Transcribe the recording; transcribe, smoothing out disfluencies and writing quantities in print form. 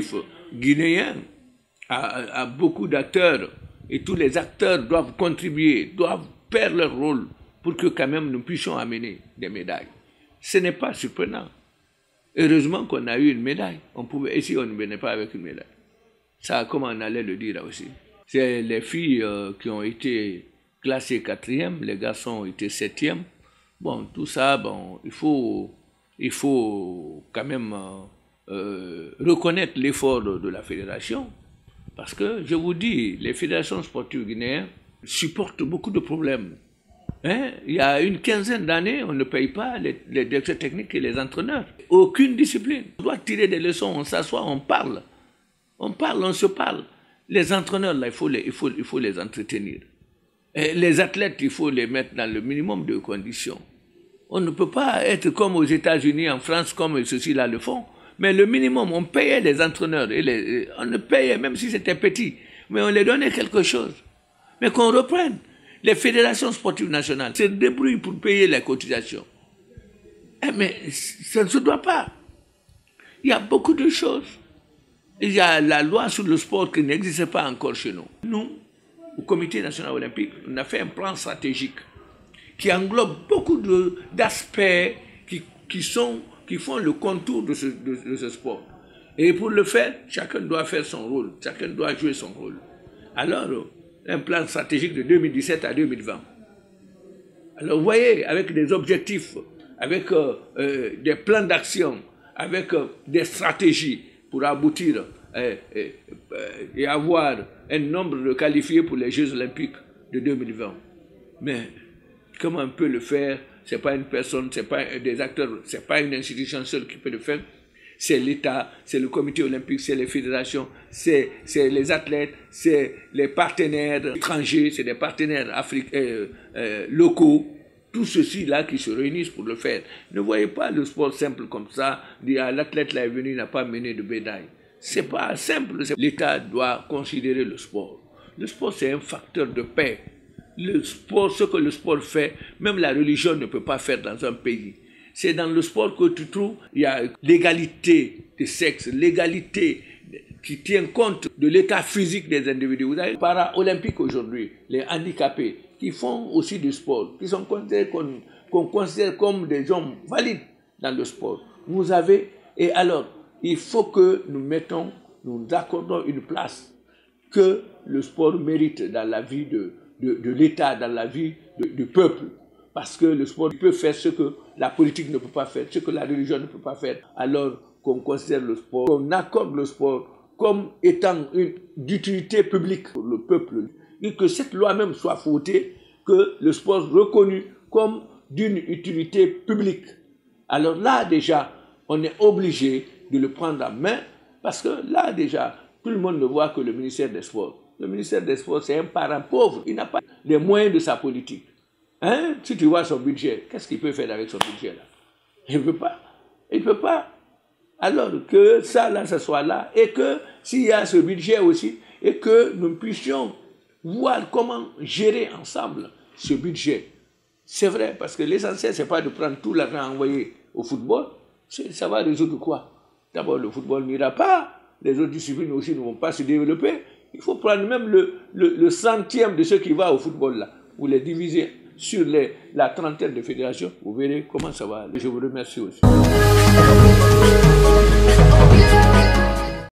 sportif guinéen a beaucoup d'acteurs et tous les acteurs doivent contribuer, doivent faire leur rôle pour que quand même nous puissions amener des médailles. Ce n'est pas surprenant. Heureusement qu'on a eu une médaille. Et si on ne venait pas avec une médaille? Ça, comment on allait le dire aussi? C'est les filles qui ont été classées 4e, les garçons ont été 7e. Bon, tout ça, bon, il faut quand même reconnaître l'effort de la fédération. Parce que, je vous dis, les fédérations sportives guinéennes supportent beaucoup de problèmes. Hein? Il y a une quinzaine d'années, on ne paye pas les directeurs techniques et les entraîneurs. Aucune discipline. On doit tirer des leçons, on s'assoit, on parle. On parle, on se parle. Les entraîneurs, là, il faut les entretenir. Et les athlètes, il faut les mettre dans le minimum de conditions. On ne peut pas être comme aux États-Unis, en France, comme ceux-ci-là le font. Mais le minimum, on payait les entraîneurs. On ne payait, même si c'était petit, mais on les donnait quelque chose. Mais qu'on reprenne. Les fédérations sportives nationales se débrouillent pour payer les cotisations. Mais ça ne se doit pas. Il y a beaucoup de choses. Il y a la loi sur le sport qui n'existe pas encore chez nous. Nous, au Comité national olympique, on a fait un plan stratégique qui englobe beaucoup d'aspects qui font le contour de ce sport. Et pour le faire, chacun doit faire son rôle, chacun doit jouer son rôle. Alors, un plan stratégique de 2017 à 2020. Alors, vous voyez, avec des objectifs, avec des plans d'action, avec des stratégies pour aboutir et avoir un nombre de qualifiés pour les Jeux olympiques de 2020. Mais comment on peut le faire? Ce n'est pas une personne, ce n'est pas des acteurs, ce n'est pas une institution seule qui peut le faire. C'est l'État, c'est le comité olympique, c'est les fédérations, c'est les athlètes, c'est les partenaires étrangers, c'est des partenaires locaux. Tous ceux-ci-là qui se réunissent pour le faire. Ne voyez pas le sport simple comme ça, dire l'athlète là est venu, il n'a pas mené de médaille. Ce n'est pas simple. L'État doit considérer le sport. Le sport, c'est un facteur de paix. Le sport, ce que le sport fait, même la religion ne peut pas faire dans un pays. C'est dans le sport que tu trouves, il y a l'égalité des sexes, l'égalité qui tient compte de l'état physique des individus. Vous avez les para-olympiques aujourd'hui, les handicapés, qui font aussi du sport, qui sont considérés qu'on considère comme des hommes valides dans le sport. Vous avez, et alors, il faut que nous accordons une place que le sport mérite dans la vie de l'État, dans la vie du peuple. Parce que le sport peut faire ce que la politique ne peut pas faire, ce que la religion ne peut pas faire. Alors qu'on considère le sport, qu'on accorde le sport comme étant d'utilité publique pour le peuple. Et que cette loi même soit votée, que le sport reconnu comme d'une utilité publique. Alors là déjà, on est obligé de le prendre en main, parce que là déjà, tout le monde ne voit que le ministère des Sports. Le ministère des Sports, c'est un parent pauvre, il n'a pas les moyens de sa politique. Hein? Si tu vois son budget, qu'est-ce qu'il peut faire avec son budget là? Il ne peut pas. Il ne peut pas. Alors que ça là, ça soit là, et que s'il y a ce budget aussi, et que nous puissions voir comment gérer ensemble ce budget. C'est vrai, parce que l'essentiel, ce n'est pas de prendre tout l'argent envoyé au football. Ça va résoudre quoi? D'abord, le football n'ira pas, les autres disciplines aussi ne vont pas se développer. Il faut prendre même le centième de ce qui va au football là, vous les divisez sur la trentaine de fédérations, vous verrez comment ça va aller. Je vous remercie aussi.